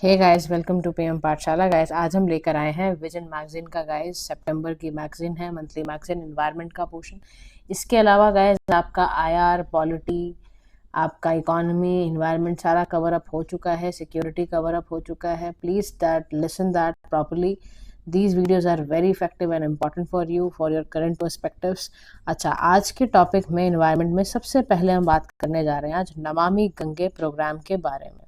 Hey guys, welcome to PM Pathshala. Guys, आज हम लेकर आए हैं विजन मैगजीन का। गाइस, सितंबर की मैगजीन है, मंथली मैगजीन, एनवायरनमेंट का पोर्शन। इसके अलावा गाइस आपका आईआर, पॉलिटी, आपका इकोनॉमी, एनवायरनमेंट सारा कवर अप हो चुका है, सिक्योरिटी कवर अप हो चुका है। Please that listen that properly. These videos are very effective and important for you for your current perspectives. अच्छा, आज के टॉपिक में एनवायरनमेंट में सबसे पहले हम बात करने जा रहे हैं आज नमामि गंगे प्रोग्राम के बारे में।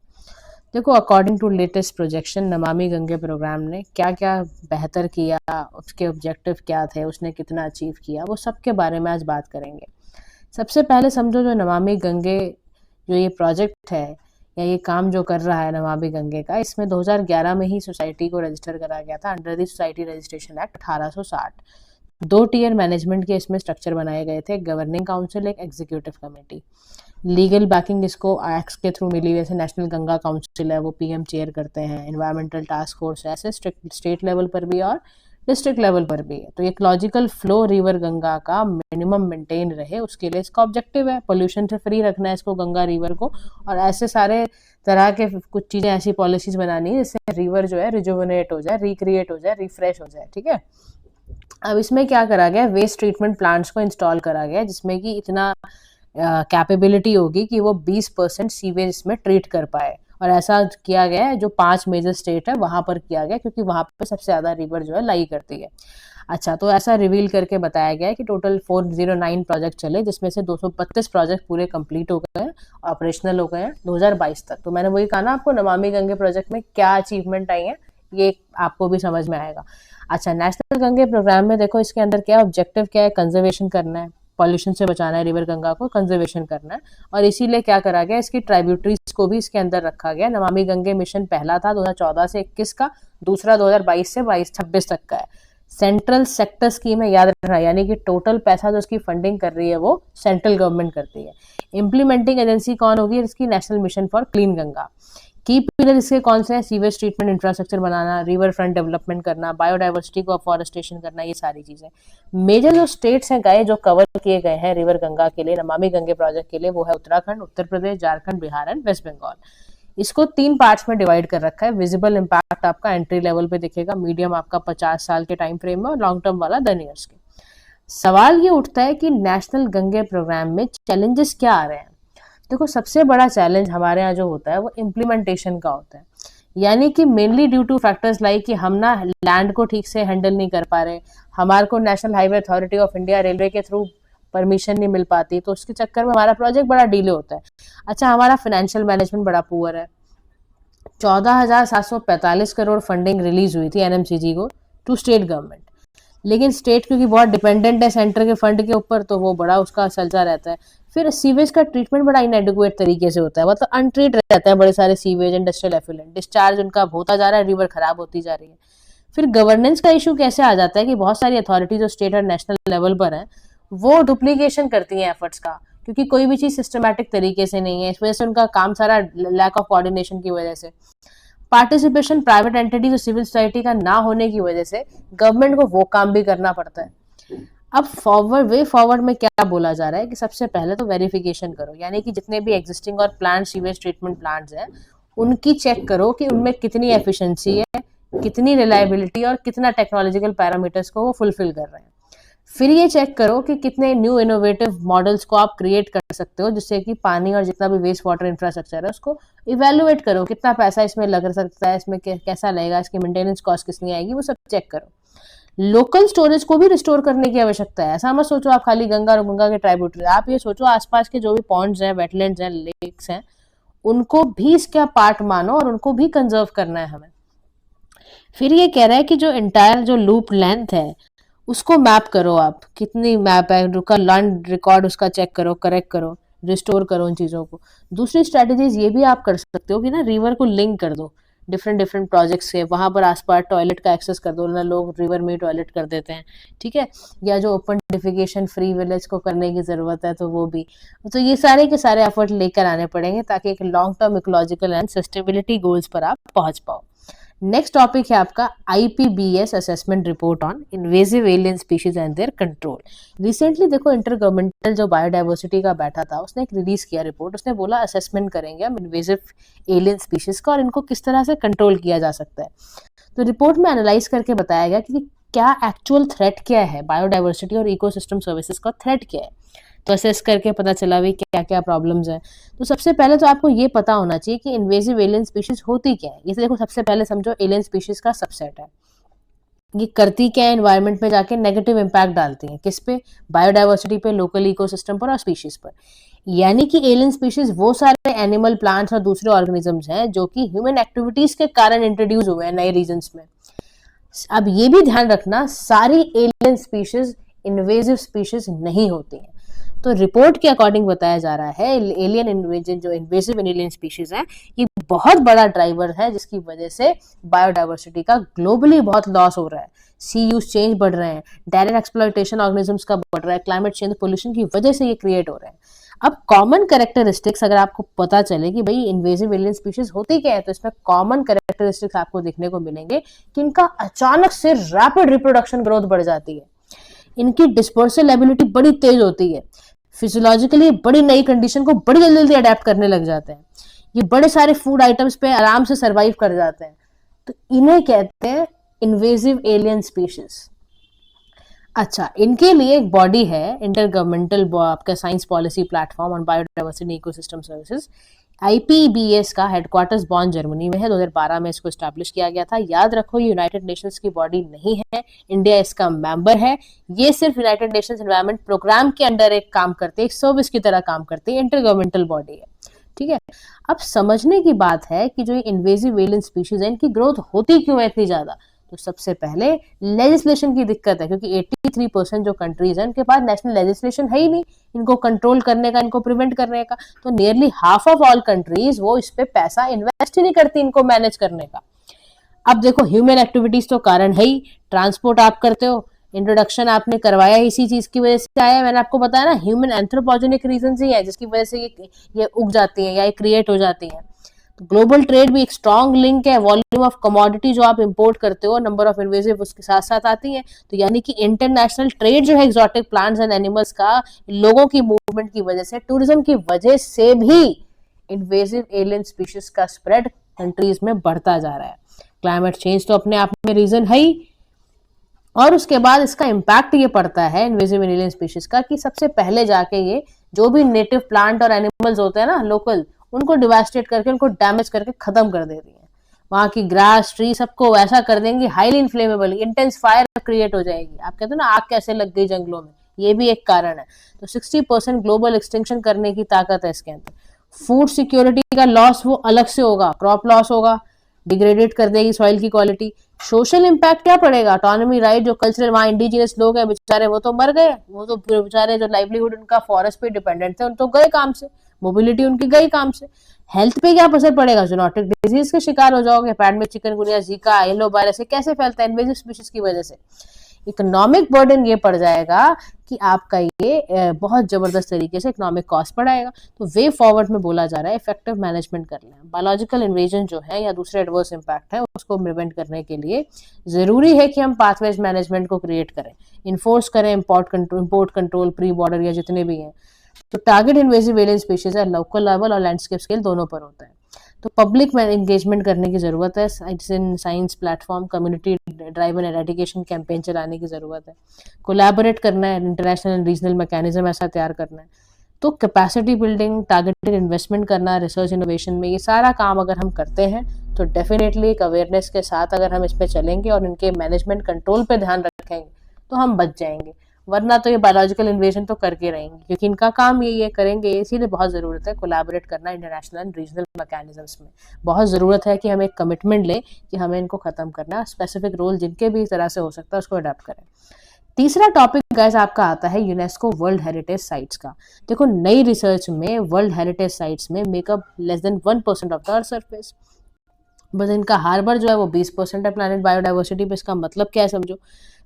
देखो, according to latest projection, Namami Gange programme ने क्या क्या बेहतर किया, उसके ऑब्जेक्टिव क्या थे, उसने कितना अचीव किया, वो सब के बारे में आज बात करेंगे। सबसे पहले समझो, जो नमामि गंगे जो ये प्रोजेक्ट है या ये काम जो कर रहा है नमामि गंगे का, इसमें 2011 में ही सोसाइटी को रजिस्टर करा गया था under the society registration act 1860। 2 tier management के इसमें स्ट्रक्चर बनाए गए थे, गवर्निंग काउंसिल, एक एग्जीक्यूटिव कमेटी। लीगल बैकिंग इसको एक्ट्स के थ्रू मिली, जैसे नेशनल गंगा काउंसिल है वो पीएम चेयर करते हैं, एनवायरमेंटल टास्क फोर्स है, ऐसे स्टेट लेवल पर भी और डिस्ट्रिक्ट लेवल पर भी है। तो एक लॉजिकल फ्लो रिवर गंगा का मिनिमम मेंटेन रहे, उसके लिए इसका ऑब्जेक्टिव है पोल्यूशन से फ्री रखना है इसको, गंगा रिवर को। और ऐसे सारे तरह के कुछ चीज़ें, ऐसी पॉलिसीज बनानी है जिससे रिवर जो है रिजुवनेट हो जाए, रिक्रिएट हो जाए, रिफ्रेश हो जाए। ठीक है, अब इसमें क्या करा गया, वेस्ट ट्रीटमेंट प्लांट्स को इंस्टॉल करा गया जिसमें कि इतना कैपेबिलिटी होगी कि वो 20% सीवेज इसमें ट्रीट कर पाए। और ऐसा किया गया है, जो 5 मेजर स्टेट है वहां पर किया गया, क्योंकि वहां पर सबसे ज्यादा रिवर जो है लाई करती है। अच्छा, तो ऐसा रिवील करके बताया गया है कि टोटल 409 प्रोजेक्ट चले, जिसमें से 232 प्रोजेक्ट पूरे कंप्लीट हो गए हैं, ऑपरेशनल हो गए हैं 2022 तक। तो मैंने वही कहा ना आपको, नमामि गंगे प्रोजेक्ट में क्या अचीवमेंट आई है ये आपको भी समझ में आएगा। अच्छा, नेशनल गंगे प्रोग्राम में देखो, इसके अंदर क्या ऑब्जेक्टिव क्या है, कंजर्वेशन करना है, पॉल्यूशन से बचाना है, रिवर गंगा को कंजर्वेशन करना है। और इसीलिए क्या करा गया, इसकी ट्राइब्यूटरीज को भी इसके अंदर रखा गया। नमामि गंगे मिशन पहला था 2014 से 21 का, दूसरा 2022 से 26 तक का है। सेंट्रल सेक्टर स्कीम है, याद रखना, यानी कि टोटल पैसा जो इसकी फंडिंग कर रही है वो सेंट्रल गवर्नमेंट करती है। इम्प्लीमेंटिंग एजेंसी कौन होगी इसकी, national mission for clean Ganga. की पिलर इसके कौन से हैं, सीवेज ट्रीटमेंट इंफ्रास्ट्रक्चर बनाना, रिवर फ्रंट डेवलपमेंट करना, बायोडाइवर्सिटी को अफॉरेस्टेशन करना, ये सारी चीजें। मेजर जो स्टेट्स हैं गाय जो कवर किए गए हैं रिवर गंगा के लिए, नमामि गंगे प्रोजेक्ट के लिए, वो है उत्तराखंड, उत्तर प्रदेश, झारखंड, बिहार एंड वेस्ट बंगाल। इसको 3 पार्ट्स में डिवाइड कर रखा है। विजिबल इम्पैक्ट आपका एंट्री लेवल पे दिखेगा, मीडियम आपका 50 साल के टाइम फ्रेम में, और लॉन्ग टर्म वाला 10 ईयर्स के। सवाल ये उठता है कि नेशनल गंगे प्रोग्राम में चैलेंजेस क्या आ रहे हैं। देखो, सबसे बड़ा चैलेंज हमारे यहाँ जो होता है वो इम्प्लीमेंटेशन का होता है, यानी कि mainly due two factors like कि हम ना लैंड को ठीक से हैंडल नहीं कर पा रहे, हमारे को national highway authority of India railway के थ्रू परमिशन नहीं मिल पाती, तो उसके चक्कर में हमारा प्रोजेक्ट बड़ा डिले होता है। अच्छा, हमारा फाइनेंशियल मैनेजमेंट बड़ा पुअर है। 14,745 करोड़ फंडिंग रिलीज हुई थी एनएमसीजी को टू स्टेट गवर्नमेंट, लेकिन स्टेट क्योंकि बहुत डिपेंडेंट है सेंटर के फंड के ऊपर, तो वो बड़ा उसका चलता रहता है। फिर सीवेज का ट्रीटमेंट बड़ा इनएडिक्वेट तरीके से होता है, मतलब अनट्रीट रहता है बड़े सारे सीवेज, इंडस्ट्रियल एफ्लुएंट, डिस्चार्ज उनका होता जा रहा है, रिवर खराब होती जा रही है। फिर गवर्नेंस का इशू कैसे आ जाता है कि बहुत सारी अथॉरिटी जो स्टेट और नेशनल लेवल पर है वो डुप्लीकेशन करती हैं एफर्ट्स का, क्योंकि कोई भी चीज सिस्टमैटिक तरीके से नहीं है, इस वजह से उनका काम सारा लैक ऑफ कोऑर्डिनेशन की वजह से। पार्टिसिपेशन प्राइवेट एंटिटीज और सिविल सोसाइटी का ना होने की वजह से गवर्नमेंट को वो काम भी करना पड़ता है। अब वे फॉरवर्ड में क्या बोला जा रहा है कि सबसे पहले तो वेरिफिकेशन करो, यानी कि जितने भी एग्जिस्टिंग और प्लान सीवेज ट्रीटमेंट प्लांट्स हैं उनकी चेक करो कि उनमें कितनी एफिशिएंसी है, कितनी रिलायबिलिटी और कितना टेक्नोलॉजिकल पैरामीटर्स को वो फुलफिल कर रहे हैं। फिर ये चेक करो कि कितने न्यू इनोवेटिव मॉडल्स को आप क्रिएट कर सकते हो, जिससे कि पानी और जितना भी वेस्ट वाटर इंफ्रास्ट्रक्चर है उसको इवेल्युएट करो, कितना पैसा इसमें लग सकता है, इसमें कैसा लगेगा, इसकी मेंटेनेंस कॉस्ट कितनी आएगी, वो सब चेक करो। लोकल स्टोरेज को भी रिस्टोर करने की आवश्यकता है। ऐसा मत सोचो आप खाली गंगा और गंगा के ट्राइब्यूटरी, आप ये सोचो आसपास के जो भी पॉन्ड्स हैं, वेटलैंड्स हैं, लेक्स हैं, उनको भी इसका पार्ट मानो और उनको भी कंजर्व करना है हमें। फिर ये कह रहा है कि जो एंटायर जो लूप लेंथ है उसको मैप करो, आप कितनी मैप है, उसका लैंड रिकॉर्ड उसका चेक करो, करेक्ट करो, रिस्टोर करो उन चीज़ों को। दूसरी स्ट्रेटजीज ये भी आप कर सकते हो कि ना रिवर को लिंक कर दो डिफरेंट प्रोजेक्ट्स से, वहां पर आसपास टॉयलेट का एक्सेस कर दो ना, लोग रिवर में टॉयलेट कर देते हैं, ठीक है, या जो ओपन डिफिकेशन फ्री विलेज को करने की जरूरत है तो वो भी। तो ये सारे के सारे एफर्ट लेकर आने पड़ेंगे ताकि एक long term ecological and sustainability goals पर आप पहुंच पाओ। नेक्स्ट टॉपिक है आपका IPBES assessment report on invasive alien species and their control. Recently देखो इंटर गवर्नमेंटल जो बायोडाइवर्सिटी का बैठा था उसने एक रिलीज किया रिपोर्ट। उसने बोला असेसमेंट करेंगे हम इन्वेजिव एलियन स्पीशीज का और इनको किस तरह से कंट्रोल किया जा सकता है। तो रिपोर्ट में एनालाइज करके बताया गया कि क्या एक्चुअल थ्रेट क्या है, बायोडाइवर्सिटी और इकोसिस्टम सर्विसेज का थ्रेट क्या है। तो असेस करके पता चला भाई क्या क्या प्रॉब्लम्स हैं। तो सबसे पहले तो आपको ये पता होना चाहिए कि इन्वेजिव एलियन स्पीशीज होती क्या है। ये देखो सबसे पहले समझो एलियन स्पीशीज का सबसेट है। ये करती क्या है, एनवायरनमेंट में जाके नेगेटिव इम्पैक्ट डालती हैं। किस पे? बायोडाइवर्सिटी पे, लोकल इकोसिस्टम पर और स्पीशीज पर। यानी कि एलियन स्पीशीज वो सारे एनिमल, प्लांट्स और दूसरे ऑर्गेनिजम्स हैं जो कि ह्यूमन एक्टिविटीज के कारण इंट्रोड्यूस हुए हैं नए रीजन्स में। अब ये भी ध्यान रखना सारी एलियन स्पीशीज इन्वेजिव स्पीशीज नहीं होती हैं। तो रिपोर्ट के अकॉर्डिंग बताया जा रहा है एलियन इन्वेजन जो इन्वेजिव एलियन स्पीशीज है ये बहुत बड़ा ड्राइवर है जिसकी वजह से बायोडाइवर्सिटी का ग्लोबली बहुत लॉस हो रहा है। सी यूज चेंज बढ़ रहे हैं, डायरेक्ट एक्सप्लॉयटेशन ऑर्गेनिजम्स का बढ़ रहा है, क्लाइमेट चेंज पोल्यूशन की वजह से ये क्रिएट हो रहे हैं। अब कॉमन कैरेक्टरिस्टिक्स अगर आपको पता चले कि भाई इन्वेजिव एलियन स्पीशीज होती क्या है, तो इसमें कॉमन कैरेक्टरिस्टिक्स आपको देखने को मिलेंगे कि इनका अचानक से रैपिड रिप्रोडक्शन ग्रोथ बढ़ जाती है, इनकी डिस्पर्सल एबिलिटी बड़ी तेज होती है, फिजियोलॉजिकली बड़ी नई कंडीशन को बड़ी जल्दी जल्दी अडेप्ट करने लग जाते हैं, ये बड़े सारे फूड आइटम्स पे आराम से सरवाइव कर जाते हैं। तो इन्हें कहते हैं इन्वेजिव एलियन स्पीशीज। अच्छा, इनके लिए एक बॉडी है इंटर गवर्नमेंटल आपका science policy platform on biodiversity ecosystem services. IPBES का हेडक्वार्टर्स बॉन जर्मनी में है। 2012 में इसको स्टैब्लिश किया गया था। याद रखो ये यूनाइटेड नेशंस की बॉडी नहीं है, इंडिया इसका मेंबर है। ये सिर्फ यूनाइटेड नेशंस एनवायरनमेंट प्रोग्राम के अंडर एक काम करते हैं, एक सर्विस की तरह काम करते हैं, इंटर गवर्नमेंटल बॉडी है। ठीक है, अब समझने की बात है कि जो इन्वेजिव एलियन स्पीशीज है इनकी ग्रोथ होती क्यों है इतनी ज्यादा। तो सबसे पहले लेजिस्लेशन की दिक्कत है, क्योंकि 83% जो कंट्रीज हैं उनके पास नेशनल लेजिस्लेशन है ही नहीं इनको कंट्रोल करने का, इनको प्रिवेंट करने का। तो nearly half of all countries वो इस पे पैसा इन्वेस्ट ही नहीं करती इनको मैनेज करने का। अब देखो ह्यूमन एक्टिविटीज तो कारण है ही, ट्रांसपोर्ट आप करते हो, इंट्रोडक्शन आपने करवाया इसी चीज की वजह से आया। मैंने आपको बताया ना ह्यूमन एंथ्रोपोजेनिक रीजन ही है जिसकी वजह से ये उग जाती हैं या ये क्रिएट हो जाती हैं। तो ग्लोबल ट्रेड भी एक स्ट्रॉन्ग लिंक है, वॉल्यूम ऑफ कमोडिटी जो आप इंपोर्ट करते हो, नंबर ऑफ इन्वेजिव उसके साथ साथ आती है। तो यानी कि इंटरनेशनल ट्रेड जो है एक्सोटिक प्लांट्स एंड एनिमल्स का, लोगों की मूवमेंट की वजह से, टूरिज्म की वजह से भी इन्वेजिव एलियन स्पीशीज का स्प्रेड कंट्रीज में बढ़ता जा रहा है। क्लाइमेट चेंज तो अपने आप में रीजन है ही, और उसके बाद इसका इम्पैक्ट ये पड़ता है इन्वेजिव एलियन स्पीशीज का कि सबसे पहले जाके ये जो भी नेटिव प्लांट और एनिमल्स होते हैं ना लोकल, उनको डिवास्टेट करके, उनको डैमेज करके खत्म कर देती है। वहां की ग्रास, ट्री सबको वैसा कर देंगी, highly inflammable, intense fire create हो जाएगी। आप कहते हो ना आग कैसे लग गई जंगलों में, ये भी एक कारण है। तो 60% ग्लोबल एक्सटिंक्शन करने की ताकत है इसके अंदर। फूड सिक्योरिटी का लॉस वो अलग से होगा, क्रॉप लॉस होगा, डिग्रेडेट कर देगी सॉइल की क्वालिटी। सोशल इम्पैक्ट क्या पड़ेगा, ऑटोनॉमी राइट, जो कल्चरल वहाँ इंडिजिनस लोग हैं बेचारे वो तो मर गए, वो तो बेचारे जो लाइवलीहुड उनका फॉरेस्ट पे डिपेंडेंट थे उन तो गए काम से, मोबिलिटी उनकी गई काम से। हेल्थ पे क्या असर पड़ेगा, जूनोटिक डिजीज के शिकार हो जाओगे, पैड में चिकनगुनिया, जीका, येलो वायरस कैसे फैलता है इन्वेजिव स्पीशीज की वजह से। इकोनॉमिक बर्डन ये पड़ जाएगा कि आपका ये बहुत जबरदस्त तरीके से इकोनॉमिक कॉस्ट बढ़ाएगा। तो वे फॉरवर्ड में बोला जा रहा है इफेक्टिव मैनेजमेंट कर लें। बायोलॉजिकल इन्वेजन जो है या दूसरे एडवर्स इम्पैक्ट है उसको प्रिवेंट करने के लिए जरूरी है कि हम पाथवेज मैनेजमेंट को क्रिएट करें, इन्फोर्स करें, इम्पोर्ट कंट्रोल, प्री बॉर्डर या जितने भी हैं। तो टारगेट इन्वेजिव एलियन स्पीशीज है लोकल लेवल और लैंडस्केप स्केल दोनों पर होता है। तो पब्लिक में एंगेजमेंट करने की जरूरत है, science platform, community driven eradication campaign चलाने की जरूरत है, कोलैबोरेट करना है, इंटरनेशनल एंड रीजनल मैकेनिज्म ऐसा तैयार करना है। तो कैपेसिटी बिल्डिंग, टारगेटेड इन्वेस्टमेंट करना, रिसर्च इनोवेशन में, ये सारा काम अगर हम करते हैं तो डेफिनेटली एक अवेयरनेस के साथ अगर हम इस पे चलेंगे और इनके मैनेजमेंट कंट्रोल पे ध्यान रखेंगे तो हम बच जाएंगे। वरना तो ये बायोलॉजिकल इन्वेजन तो करके रहेंगे क्योंकि इनका काम ये करेंगे, इसीलिए बहुत ज़रूरत है कोलैबोरेट करना इंटरनेशनल एंड रीजनल मैकेनिज्म्स में। बहुत ज़रूरत है कि हम एक कमिटमेंट लें कि हमें इनको ख़त्म करना है, स्पेसिफिक रोल जिनके भी तरह से हो सकता है उसको अडॉप्ट करें। तीसरा टॉपिक गाइस आपका आता है यूनेस्को वर्ल्ड हेरिटेज साइट्स का। देखो नई रिसर्च में वर्ल्ड हेरिटेज साइट्स में makeup less than 1% of the earth surface, बस इनका हार्बर जो है वो 20% है प्लैनेट बायोडाइवर्सिटी पे। इसका मतलब क्या है समझो,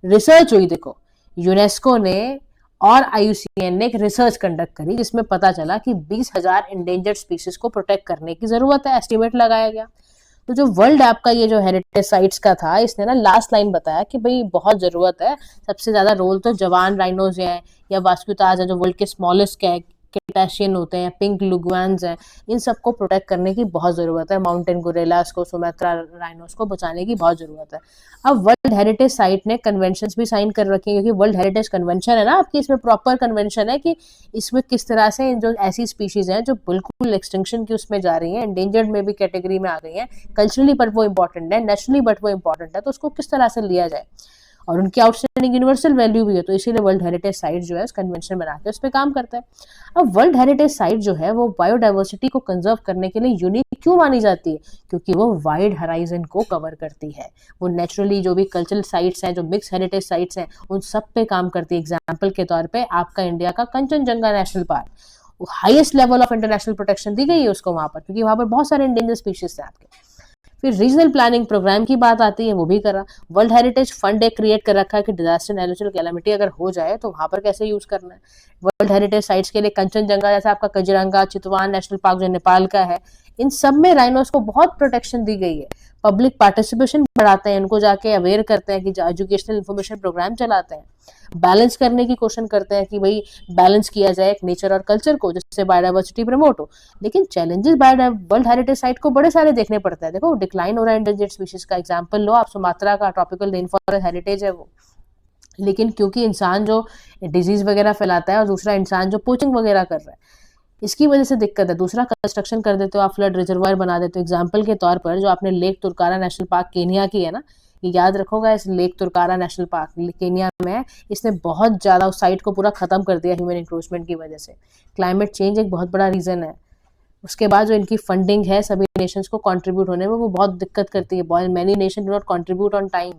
रिसर्च हुई, देखो यूनेस्को ने और IUCN ने एक रिसर्च कंडक्ट करी जिसमें पता चला कि 20,000 इंडेंजर्ड स्पीशीज को प्रोटेक्ट करने की जरूरत है, एस्टिमेट लगाया गया। तो जो वर्ल्ड आपका ये जो हेरिटेज साइट्स का था, इसने ना लास्ट लाइन बताया कि भाई बहुत जरूरत है, सबसे ज्यादा रोल तो जवान राइनोज है या वास्कुताज है जो वर्ल्ड के स्मॉलेस्ट कैटाशियन होते हैं, पिंक लुगवान्स हैं, इन सबको प्रोटेक्ट करने की बहुत ज़रूरत है, माउंटेन गोरेलास को, सुमात्रा राइनोस को बचाने की बहुत ज़रूरत है। अब वर्ल्ड हेरिटेज साइट ने कन्वेंशंस भी साइन कर रखी है, क्योंकि वर्ल्ड हेरिटेज कन्वेंशन है ना आपकी, इसमें प्रॉपर कन्वेंशन है कि इसमें किस तरह से जो ऐसी स्पीशीज हैं जो बिल्कुल एक्सटिंक्शन की उसमें जा रही हैं, एंडेंजर्ड में भी कैटेगरी में आ गई हैं, कल्चरली बट वो इंपॉर्टेंट है, नेचुरली बट वो इंपॉर्टेंट है, तो उसको किस तरह से लिया जाए, और उनकी आउटस्टैंडिंग यूनिवर्सल वैल्यू भी है, तो इसीलिए वर्ल्ड हेरिटेज साइट जो है उस कन्वेंशन बना के उस पर काम करता है। अब वर्ल्ड हेरिटेज साइट जो है वो बायोडाइवर्सिटी को कंजर्व करने के लिए यूनिक क्यों मानी जाती है, क्योंकि वो वाइड हराइजन को कवर करती है, वो नेचुरली जो भी कल्चरल साइट्स हैं, जो मिक्स हेरिटेज साइट्स हैं, उन सब पे काम करती है। एग्जाम्पल के तौर पर आपका इंडिया का Kanchenjunga national park, highest level of international protection दी गई है उसको वहां पर, क्योंकि वहां पर बहुत सारे इंडेंजर स्पीशीज थे आपके। फिर रीजनल प्लानिंग प्रोग्राम की बात आती है, वो भी करा। वर्ल्ड हेरिटेज फंड एक क्रिएट कर रखा है कि डिजास्टर नेचुरल कैलामिटी अगर हो जाए तो वहां पर कैसे यूज करना है। वर्ल्ड हेरिटेज साइट्स के लिए कंचनजंगा जैसा आपका काजीरंगा, चितवान नेशनल पार्क जो नेपाल का है, इन सब में राइनोस को बहुत प्रोटेक्शन दी गई है। पब्लिक पार्टिसिपेशन बढ़ाते हैं, उनको जाके अवेयर करते हैं कि एजुकेशनल इंफॉर्मेशन प्रोग्राम चलाते हैं, बैलेंस करने की कोशिश करते हैं कि भाई बैलेंस किया जाए नेचर और कल्चर को, जिससे बायोडाइवर्सिटी प्रमोट हो। लेकिन चैलेंजेस वर्ल्ड हेरिटेज साइट को बड़े सारे देखने पड़ते हैं। देखो डिक्लाइन हो रहा है एंडेंजर्ड स्पीशीज का, एग्जांपल लो आप, सुमात्रा का ट्रॉपिकल रेन फॉरेस्ट हेरिटेज है वो, लेकिन क्योंकि इंसान जो डिजीज वगैरह फैलाता है और दूसरा इंसान जो पोचिंग वगैरह कर रहा है, इसकी वजह से दिक्कत है। दूसरा कंस्ट्रक्शन कर देते हो आप, फ्लड रिजर्वायर बना देते हो। एग्जाम्पल के तौर पर जो आपने लेक तुर्कारा नेशनल पार्क केनिया की है ना, ये याद रखोगा, इस लेक तुर्कारा नेशनल पार्क केनिया में है, इसने बहुत ज़्यादा उस साइट को पूरा ख़त्म कर दिया ह्यूमन इंक्रोचमेंट की वजह से। क्लाइमेट चेंज एक बहुत बड़ा रीज़न है। उसके बाद जो इनकी फंडिंग है सभी नेशंस को कंट्रीब्यूट होने में, वो बहुत दिक्कत करती है। Many nation do not contribute on time,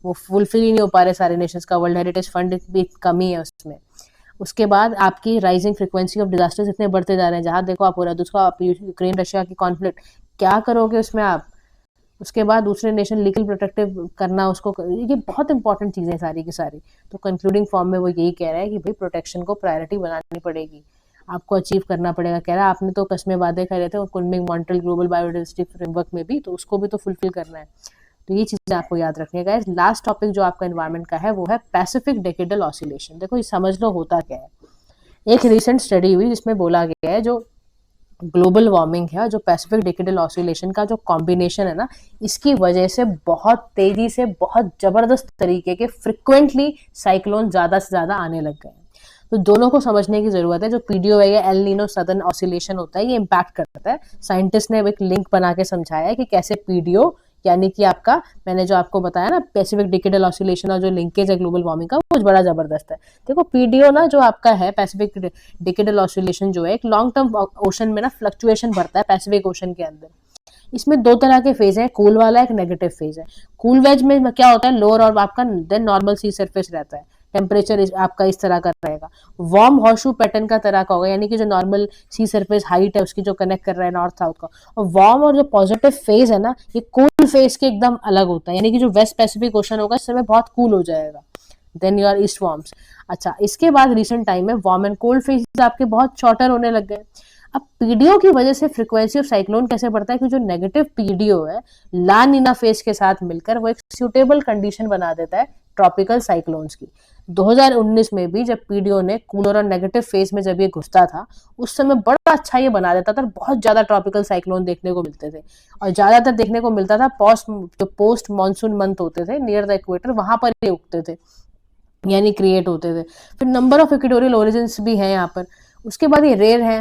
वो फुलफिल ही नहीं हो पा रहे सारे नेशंस का, वर्ल्ड हेरिटेज फंड भी कमी है उसमें। उसके बाद आपकी राइजिंग फ्रीक्वेंसी ऑफ डिजास्टर्स इतने बढ़ते जा रहे हैं, जहाँ देखो आप हो रहा है दूसरा यूक्रेन रशिया की कॉन्फ्लिक्ट, क्या करोगे उसमें आप। उसके बाद दूसरे नेशन लीगल प्रोटेक्टिव करना उसको, ये बहुत इंपॉर्टेंट चीज़ें हैं सारी की सारी। तो कंक्लूडिंग फॉर्म में वो यही कह रहा है कि भाई प्रोटेक्शन को प्रायोरिटी बनानी पड़ेगी, आपको अचीव करना पड़ेगा। कह रहा है आपने तो कस्में वादे करे थे Kunming Montreal global biodiversity framework में भी, तो उसको भी तो फुलफिल करना है। तो ये चीज़ें आपको याद रखनी है। लास्ट टॉपिक जो आपका एनवायरनमेंट का है वो है पैसिफिक डेकेडल ऑसिलेशन। देखो ये समझ लो होता क्या है। एक रिसेंट स्टडी हुई जिसमें बोला गया है जो ग्लोबल वार्मिंग है और जो पैसिफिक डेकेडल ऑसिलेशन का जो कॉम्बिनेशन है ना, इसकी वजह से बहुत तेजी से बहुत जबरदस्त तरीके के फ्रिक्वेंटली साइक्लोन ज़्यादा से ज़्यादा आने लग गए हैं। तो दोनों को समझने की जरूरत है। जो पीडीओ है या एल नीनो सदर्न ऑसिलेशन होता है, ये इम्पैक्ट करता है। साइंटिस्ट ने एक लिंक बना के समझाया है कि कैसे पीडीओ यानी कि आपका, मैंने जो आपको बताया ना पैसिफिक डेकेडल ऑसिलेशन और जो लिंकेज है ग्लोबल वार्मिंग का, वो बड़ा जबरदस्त है। देखो पीडीओ ना जो आपका है पैसिफिक डेकेडल ऑसिलेशन जो है, एक लॉन्ग टर्म ओशन में ना फ्लक्चुएशन बढ़ता है पैसिफिक ओशन के अंदर। इसमें दो तरह के फेज है, कूल वाला एक नेगेटिव फेज है। कूल वेज में क्या होता है, लोअर और आपका देन नॉर्मल सी सरफेस रहता है, टेम्परेचर आपका इस तरह का रहेगा। वार्म हॉर्शू पैटर्न का तरह का होगा, यानी कि जो नॉर्मल सी सरफेस हाइट है उसकी जो कनेक्ट कर रहा है नॉर्थ साउथ का। और वार्म और जो पॉजिटिव फेज है ना, ये कूल फेज के एकदम अलग होता है, यानी कि जो वेस्ट पैसिफिक ओशन होगा इस समय बहुत कूल हो जाएगा, देन योर ईस्ट वार्म्स। अच्छा, इसके बाद रिसेंट टाइम में वार्म एंड कोल्ड फेज आपके बहुत शॉर्टर होने लग गए। अब पीडीओ की वजह से फ्रीक्वेंसी ऑफ साइक्लोन कैसे बढ़ता है कि जो नेगेटिव पीडीओ है ला नीना फेज के साथ मिलकर वो एक सूटेबल कंडीशन बना देता है ट्रॉपिकल साइक्लोन्स की। 2019 में भी जब पीडीओ ने कूलर और नेगेटिव फेज में जब ये घुसता था, उस समय बड़ा अच्छा ये बना देता था, बहुत ज्यादा ट्रॉपिकल साइक्लोन देखने को मिलते थे। और ज्यादातर देखने को मिलता था पोस्ट मानसून मंथ होते थे नियर द इक्वेटर, वहां पर ये उगते थे यानी क्रिएट होते थे। फिर नंबर ऑफ इक्वेटोरियल ओरिजिन्स भी हैं यहाँ पर। उसके बाद ये रेयर है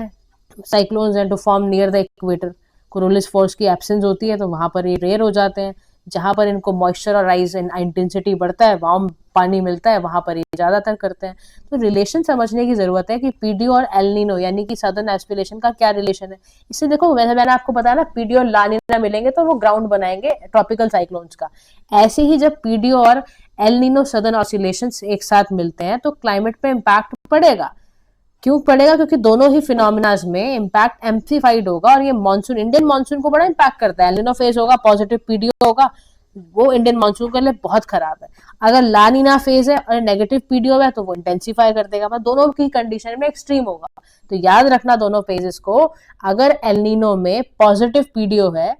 साइक्लोन्स हैं to form near the equator, Coriolis force की एब्सेंस होती है तो वहां पर ये रेयर हो जाते हैं। जहां पर इनको मॉइस्चर और राइज इंटेंसिटी बढ़ता है, वार्म पानी मिलता है, वहां पर ये ज्यादातर करते हैं। तो रिलेशन समझने की जरूरत है कि पीडीओ और एल नीनो यानी कि सदर्न एस्पिरेशन का क्या रिलेशन है। इससे देखो वैसे मैंने आपको बताया ना, पीडीओ और ला नीना मिलेंगे तो वो ग्राउंड बनाएंगे ट्रॉपिकल साइक्लोन्स का। ऐसे ही जब पीडीओ और एल नीनो सदर्न ऑसिलेशंस एक साथ मिलते हैं तो क्लाइमेट पे इम्पैक्ट पड़ेगा। क्यों पड़ेगा? क्योंकि दोनों ही फिनोमिनाज में इम्पैक्ट एम्प्लीफाइड होगा और ये मानसून, इंडियन मानसून को बड़ा इम्पैक्ट करता है। एलिनो फेज होगा, पॉजिटिव पीडीओ होगा, वो इंडियन मानसून के लिए बहुत खराब है। अगर लानीना फेज है और नेगेटिव पीडीओ है तो वो इंटेंसिफाई कर देगा, मतलब दोनों की कंडीशन में एक्सट्रीम होगा। तो याद रखना दोनों फेजेस को। अगर एलिनो में पॉजिटिव पीडीओ है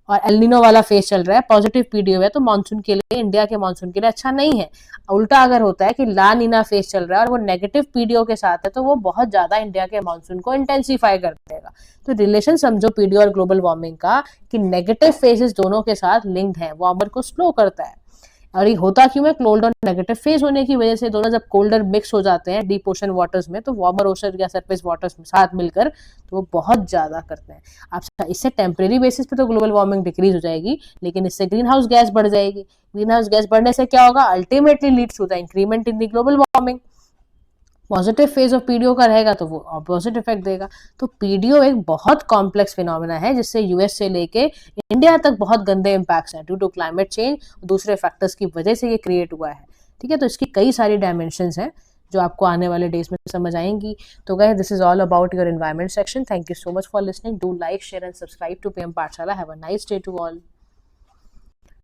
और एलनिनो वाला फेज चल रहा है, पॉजिटिव पीडीओ है, तो मानसून के लिए, इंडिया के मानसून के लिए अच्छा नहीं है। उल्टा अगर होता है कि ला नीना फेज चल रहा है और वो नेगेटिव पीडीओ के साथ है, तो वो बहुत ज्यादा इंडिया के मानसून को इंटेंसिफाई कर देगा। तो रिलेशन समझो पीडीओ और ग्लोबल वार्मिंग का, कि नेगेटिव फेजेस दोनों के साथ लिंक्ड है, वार्मर को स्लो करता है। और ये होता क्यों है? कोल्ड और नेगेटिव फेज होने की वजह से। दोनों जब कोल्डर मिक्स हो जाते हैं डीप ओशन वाटर्स में, तो वार्मर ओशन या सरफेस वाटर्स में साथ मिलकर तो वो बहुत ज्यादा करते हैं। अब इससे टेम्परेरी बेसिस पे तो ग्लोबल वार्मिंग डिक्रीज हो जाएगी, लेकिन इससे ग्रीन हाउस गैस बढ़ जाएगी। ग्रीन हाउस गैस बढ़ने से क्या होगा? Ultimately leads to the increment in the global warming. Positive phase of PDO का रहेगा तो वो ऑपोजिट इफेक्ट देगा। तो पीडीओ एक बहुत कॉम्प्लेक्स फिनोमेना है, जिससे यूएस से लेके इंडिया तक बहुत गंदे इम्पैक्ट्स हैं ड्यू टू क्लाइमेट चेंज, दूसरे फैक्टर्स की वजह से ये क्रिएट हुआ है। ठीक है, तो इसकी कई सारी डायमेंशंस हैं जो आपको आने वाले डेज में समझ आएंगी। तो guys, this is all about your environment section. Thank you so much for listening. Do like, share and subscribe to PM Pathshala. Have a nice day to all.